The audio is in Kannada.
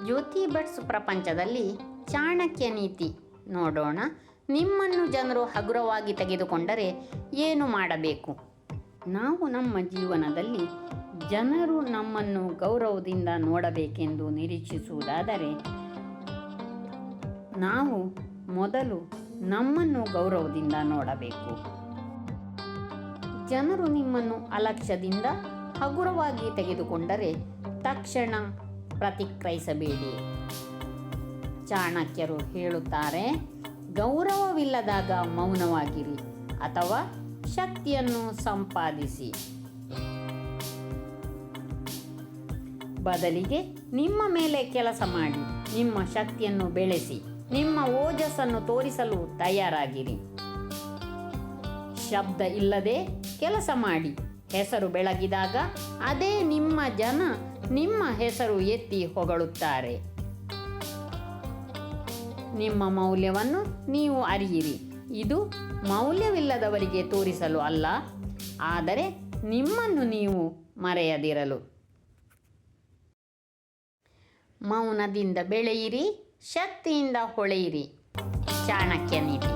ಜ್ಯೋತಿ ಬಟ್ಸ್ ಪ್ರಪಂಚದಲ್ಲಿ ಚಾಣಕ್ಯ ನೀತಿ ನೋಡೋಣ. ನಿಮ್ಮನ್ನು ಜನರು ಹಗುರವಾಗಿ ತೆಗೆದುಕೊಂಡರೆ ಏನು ಮಾಡಬೇಕು? ನಾವು ನಮ್ಮ ಜೀವನದಲ್ಲಿ ಜನರು ನಮ್ಮನ್ನು ಗೌರವದಿಂದ ನೋಡಬೇಕೆಂದು ನಿರೀಕ್ಷಿಸುವುದಾದರೆ ನಾವು ಮೊದಲು ನಮ್ಮನ್ನು ಗೌರವದಿಂದ ನೋಡಬೇಕು. ಜನರು ನಿಮ್ಮನ್ನು ಅಲಕ್ಷ್ಯದಿಂದ ಹಗುರವಾಗಿ ತೆಗೆದುಕೊಂಡರೆ ತಕ್ಷಣ ಪ್ರತಿಕ್ರಿಯಿಸಬೇಡಿ. ಚಾಣಕ್ಯರು ಹೇಳುತ್ತಾರೆ, ಗೌರವವಿಲ್ಲದಾಗ ಮೌನವಾಗಿರಿ ಅಥವಾ ಶಕ್ತಿಯನ್ನು ಸಂಪಾದಿಸಿ. ಬದಲಿಗೆ ನಿಮ್ಮ ಮೇಲೆ ಕೆಲಸ ಮಾಡಿ, ನಿಮ್ಮ ಶಕ್ತಿಯನ್ನು ಬೆಳೆಸಿ, ನಿಮ್ಮ ಓಜಸ್ಸನ್ನು ತೋರಿಸಲು ತಯಾರಾಗಿರಿ. ಶಬ್ದ ಇಲ್ಲದೆ ಕೆಲಸ ಮಾಡಿ. ಹೆಸರು ಬೆಳಗಿದಾಗ ಅದೇ ನಿಮ್ಮ ಜನ ನಿಮ್ಮ ಹೆಸರು ಎತ್ತಿ ಹೊಗಳುತ್ತಾರೆ. ನಿಮ್ಮ ಮೌಲ್ಯವನ್ನು ನೀವು ಅರಿಯಿರಿ. ಇದು ಮೌಲ್ಯವಿಲ್ಲದವರಿಗೆ ತೋರಿಸಲು ಅಲ್ಲ, ಆದರೆ ನಿಮ್ಮನ್ನು ನೀವು ಮರೆಯದಿರಲು. ಮೌನದಿಂದ ಬೆಳೆಯಿರಿ, ಶಕ್ತಿಯಿಂದ ಹೊಳೆಯಿರಿ. ಚಾಣಕ್ಯ ನೀತಿ.